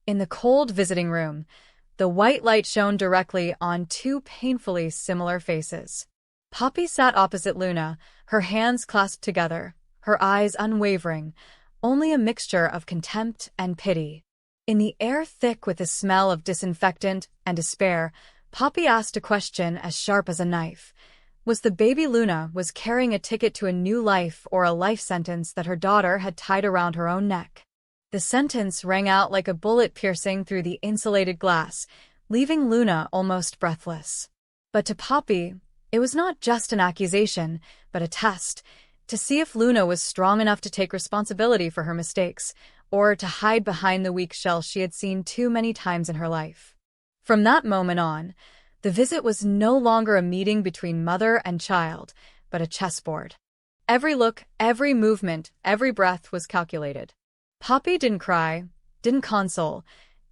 In the cold visiting room, the white light shone directly on two painfully similar faces. Poppy sat opposite Luna, her hands clasped together, her eyes unwavering, only a mixture of contempt and pity. In the air thick with the smell of disinfectant and despair, Poppy asked a question as sharp as a knife. Was the baby Luna carrying a ticket to a new life or a life sentence that her daughter had tied around her own neck? The sentence rang out like a bullet piercing through the insulated glass, leaving Luna almost breathless. But to Poppy, it was not just an accusation, but a test, to see if Luna was strong enough to take responsibility for her mistakes, or to hide behind the weak shell she had seen too many times in her life. From that moment on, the visit was no longer a meeting between mother and child, but a chessboard. Every look, every movement, every breath was calculated. Poppy didn't cry, didn't console,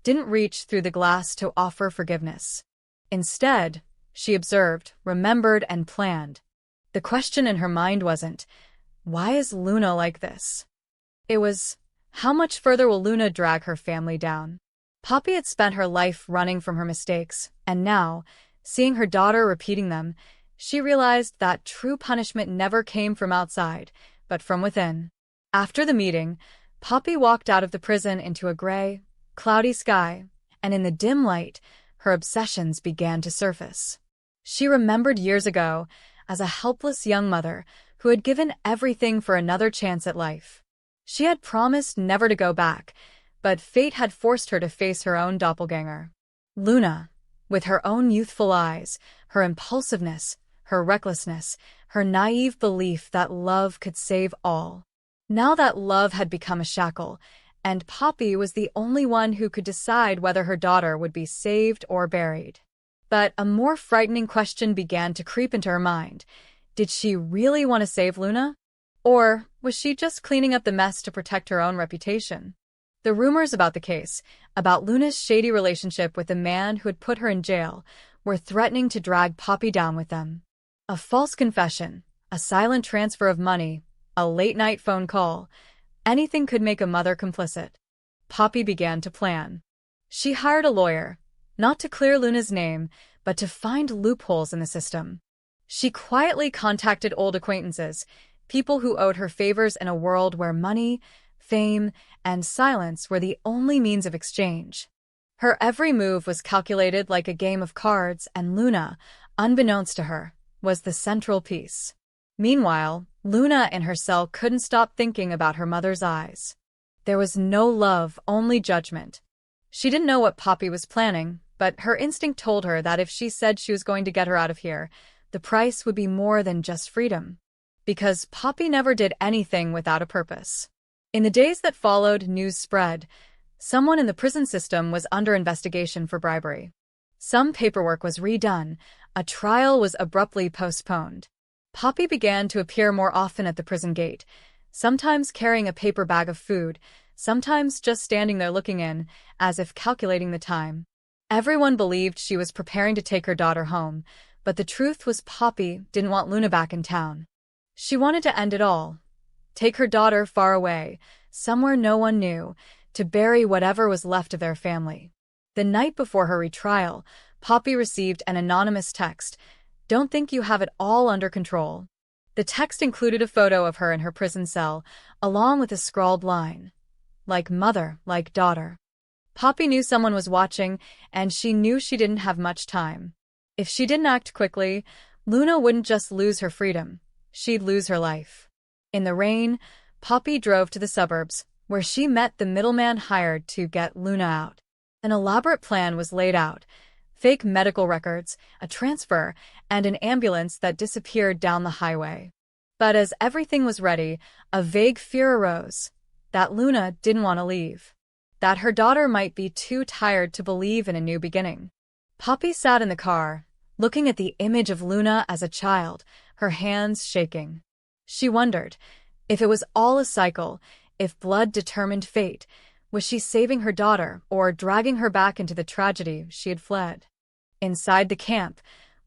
didn't reach through the glass to offer forgiveness. Instead, she observed, remembered, and planned. The question in her mind wasn't, "Why is Luna like this?" It was, "How much further will Luna drag her family down?" Poppy had spent her life running from her mistakes, and now, seeing her daughter repeating them, she realized that true punishment never came from outside, but from within. After the meeting, Poppy walked out of the prison into a gray, cloudy sky, and in the dim light, her obsessions began to surface. She remembered years ago, as a helpless young mother who had given everything for another chance at life. She had promised never to go back, but fate had forced her to face her own doppelganger. Luna, with her own youthful eyes, her impulsiveness, her recklessness, her naive belief that love could save all. Now that love had become a shackle, and Poppy was the only one who could decide whether her daughter would be saved or buried. But a more frightening question began to creep into her mind. Did she really want to save Luna? Or was she just cleaning up the mess to protect her own reputation? The rumors about the case, about Luna's shady relationship with the man who had put her in jail, were threatening to drag Poppy down with them. A false confession, a silent transfer of money, a late-night phone call, anything could make a mother complicit. Poppy began to plan. She hired a lawyer, not to clear Luna's name, but to find loopholes in the system. She quietly contacted old acquaintances, people who owed her favors in a world where money, fame, and silence were the only means of exchange. Her every move was calculated like a game of cards, and Luna, unbeknownst to her, was the central piece. Meanwhile, Luna in her cell couldn't stop thinking about her mother's eyes. There was no love, only judgment. She didn't know what Poppy was planning, but her instinct told her that if she said she was going to get her out of here, the price would be more than just freedom. Because Poppy never did anything without a purpose. In the days that followed, news spread. Someone in the prison system was under investigation for bribery. Some paperwork was redone. A trial was abruptly postponed. Poppy began to appear more often at the prison gate, sometimes carrying a paper bag of food, sometimes just standing there looking in, as if calculating the time. Everyone believed she was preparing to take her daughter home, but the truth was Poppy didn't want Luna back in town. She wanted to end it all. Take her daughter far away, somewhere no one knew, to bury whatever was left of their family. The night before her retrial, Poppy received an anonymous text. "Don't think you have it all under control." The text included a photo of her in her prison cell, along with a scrawled line. Like mother, like daughter. Poppy knew someone was watching, and she knew she didn't have much time. If she didn't act quickly, Luna wouldn't just lose her freedom, she'd lose her life. In the rain, Poppy drove to the suburbs, where she met the middleman hired to get Luna out. An elaborate plan was laid out. Fake medical records, a transfer, and an ambulance that disappeared down the highway. But as everything was ready, a vague fear arose. That Luna didn't want to leave. That her daughter might be too tired to believe in a new beginning. Poppy sat in the car, looking at the image of Luna as a child, her hands shaking. She wondered, if it was all a cycle, if blood determined fate, was she saving her daughter or dragging her back into the tragedy she had fled? Inside the camp,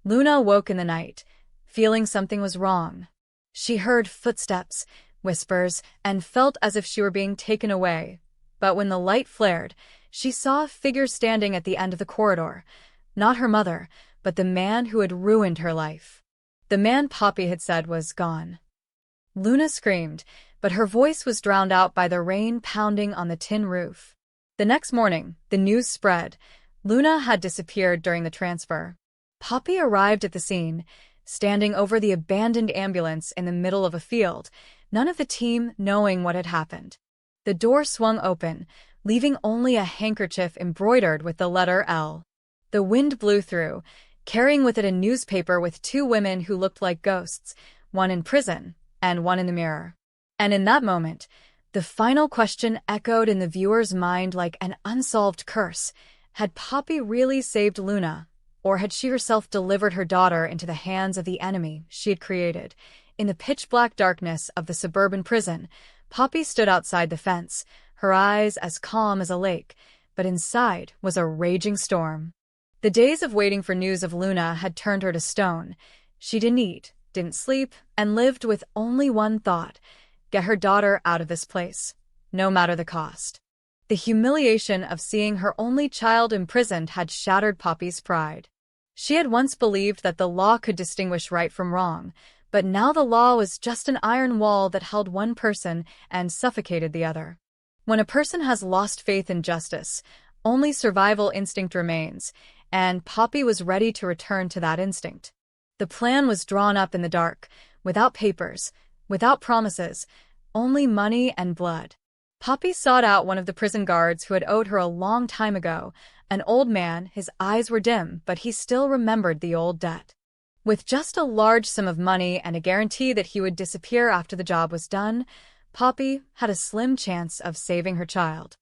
Luna woke in the night, feeling something was wrong. She heard footsteps, whispers, and felt as if she were being taken away. But when the light flared, she saw a figure standing at the end of the corridor. Not her mother, but the man who had ruined her life. The man Poppy had said was gone. Luna screamed, but her voice was drowned out by the rain pounding on the tin roof. The next morning, the news spread. Luna had disappeared during the transfer. Poppy arrived at the scene, standing over the abandoned ambulance in the middle of a field, none of the team knowing what had happened. The door swung open, leaving only a handkerchief embroidered with the letter L. The wind blew through, carrying with it a newspaper with two women who looked like ghosts, one in prison and one in the mirror. And in that moment, the final question echoed in the viewer's mind like an unsolved curse. Had Poppy really saved Luna, or had she herself delivered her daughter into the hands of the enemy she had created? In the pitch-black darkness of the suburban prison, Poppy stood outside the fence, her eyes as calm as a lake, but inside was a raging storm. The days of waiting for news of Luna had turned her to stone. She didn't eat, didn't sleep, and lived with only one thought: get her daughter out of this place, no matter the cost. The humiliation of seeing her only child imprisoned had shattered Poppy's pride. She had once believed that the law could distinguish right from wrong, but now the law was just an iron wall that held one person and suffocated the other. When a person has lost faith in justice, only survival instinct remains, and Poppy was ready to return to that instinct. The plan was drawn up in the dark, without papers, without promises, only money and blood. Poppy sought out one of the prison guards who had owed her a long time ago, an old man. His eyes were dim, but he still remembered the old debt. With just a large sum of money and a guarantee that he would disappear after the job was done, Poppy had a slim chance of saving her child.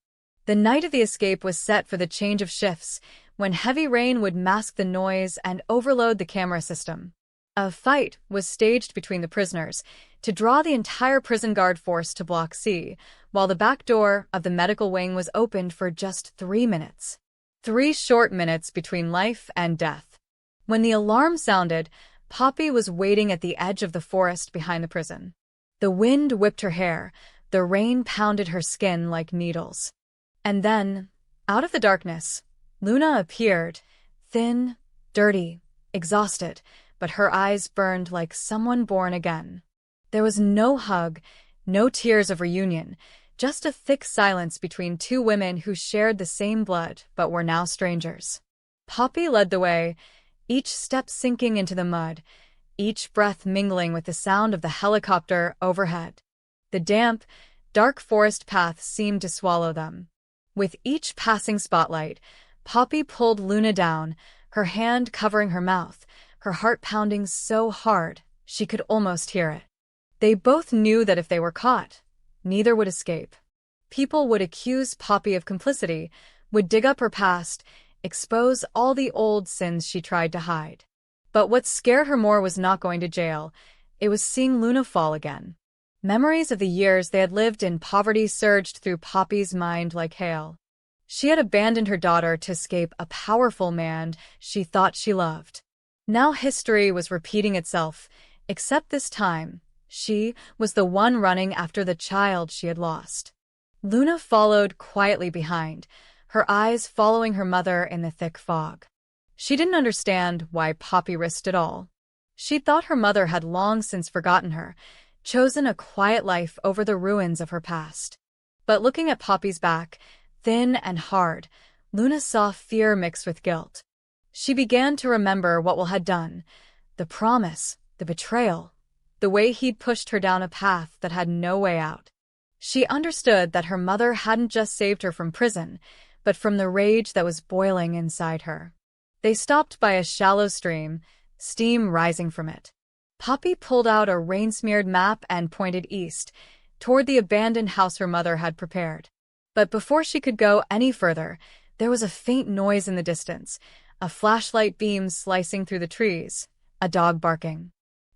The night of the escape was set for the change of shifts, when heavy rain would mask the noise and overload the camera system. A fight was staged between the prisoners to draw the entire prison guard force to Block C, while the back door of the medical wing was opened for just 3 minutes. 3 short minutes between life and death. When the alarm sounded, Poppy was waiting at the edge of the forest behind the prison. The wind whipped her hair, the rain pounded her skin like needles. And then, out of the darkness, Luna appeared, thin, dirty, exhausted, but her eyes burned like someone born again. There was no hug, no tears of reunion, just a thick silence between two women who shared the same blood but were now strangers. Poppy led the way, each step sinking into the mud, each breath mingling with the sound of the helicopter overhead. The damp, dark forest path seemed to swallow them. With each passing spotlight, Poppy pulled Luna down, her hand covering her mouth, her heart pounding so hard she could almost hear it. They both knew that if they were caught, neither would escape. People would accuse Poppy of complicity, would dig up her past, expose all the old sins she tried to hide. But what scared her more was not going to jail. It was seeing Luna fall again. Memories of the years they had lived in poverty surged through Poppy's mind like hail. She had abandoned her daughter to escape a powerful man she thought she loved. Now history was repeating itself, except this time, she was the one running after the child she had lost. Luna followed quietly behind, her eyes following her mother in the thick fog. She didn't understand why Poppy risked it all. She thought her mother had long since forgotten her, chosen a quiet life over the ruins of her past. But looking at Poppy's back, thin and hard, Luna saw fear mixed with guilt. She began to remember what Will had done, the promise, the betrayal, the way he'd pushed her down a path that had no way out. She understood that her mother hadn't just saved her from prison, but from the rage that was boiling inside her. They stopped by a shallow stream, steam rising from it. Poppy pulled out a rain-smeared map and pointed east, toward the abandoned house her mother had prepared. But before she could go any further, there was a faint noise in the distance, a flashlight beam slicing through the trees, a dog barking.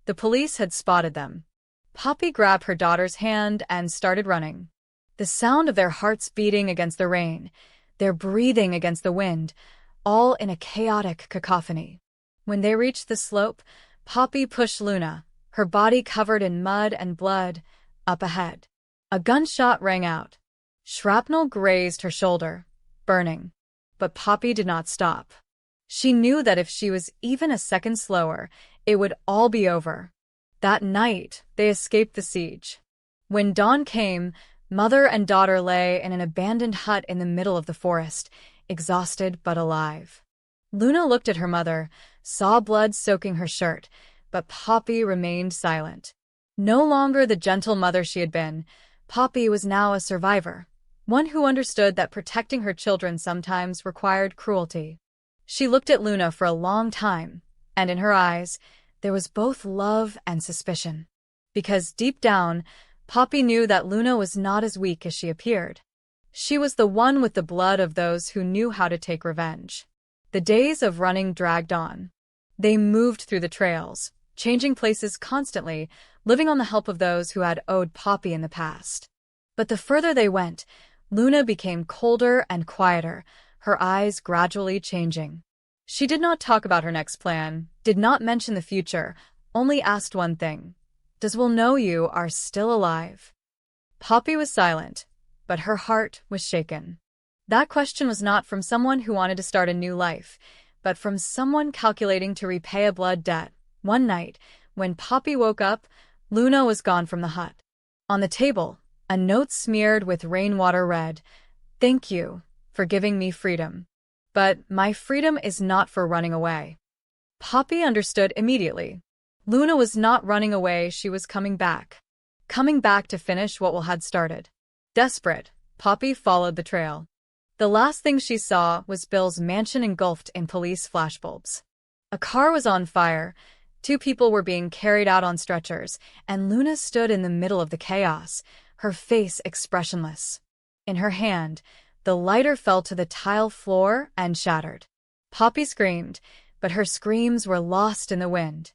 The police had spotted them. Poppy grabbed her daughter's hand and started running. The sound of their hearts beating against the rain, their breathing against the wind, all in a chaotic cacophony. When they reached the slope, Poppy pushed Luna, her body covered in mud and blood, up ahead. A gunshot rang out. Shrapnel grazed her shoulder, burning. But Poppy did not stop. She knew that if she was even a second slower, it would all be over. That night, they escaped the siege. When dawn came, mother and daughter lay in an abandoned hut in the middle of the forest, exhausted but alive. Luna looked at her mother, saw blood soaking her shirt, but Poppy remained silent. No longer the gentle mother she had been, Poppy was now a survivor, one who understood that protecting her children sometimes required cruelty. She looked at Luna for a long time, and in her eyes, there was both love and suspicion. Because deep down, Poppy knew that Luna was not as weak as she appeared. She was the one with the blood of those who knew how to take revenge. The days of running dragged on. They moved through the trails, changing places constantly, living on the help of those who had owed Poppy in the past. But the further they went, Luna became colder and quieter, her eyes gradually changing. She did not talk about her next plan, did not mention the future, only asked one thing. Does Will know you are still alive? Poppy was silent, but her heart was shaken. That question was not from someone who wanted to start a new life, but from someone calculating to repay a blood debt. One night, when Poppy woke up, Luna was gone from the hut. On the table, a note smeared with rainwater read, "Thank you for giving me freedom. But my freedom is not for running away." Poppy understood immediately. Luna was not running away, she was coming back. Coming back to finish what Will had started. Desperate, Poppy followed the trail. The last thing she saw was Bill's mansion engulfed in police flashbulbs. A car was on fire, 2 people were being carried out on stretchers, and Luna stood in the middle of the chaos, her face expressionless. In her hand, the lighter fell to the tile floor and shattered. Poppy screamed, but her screams were lost in the wind.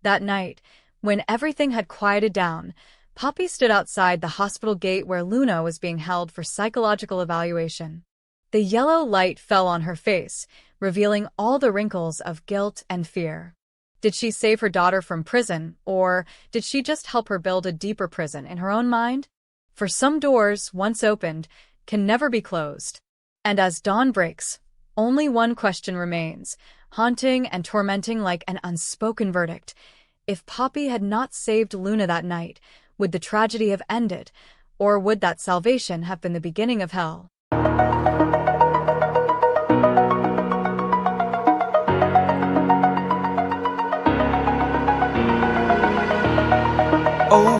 That night, when everything had quieted down, Poppy stood outside the hospital gate where Luna was being held for psychological evaluation. The yellow light fell on her face, revealing all the wrinkles of guilt and fear. Did she save her daughter from prison, or did she just help her build a deeper prison in her own mind? For some doors, once opened, can never be closed. And as dawn breaks, only one question remains, haunting and tormenting like an unspoken verdict. If Poppy had not saved Luna that night, would the tragedy have ended, or would that salvation have been the beginning of hell? Oh,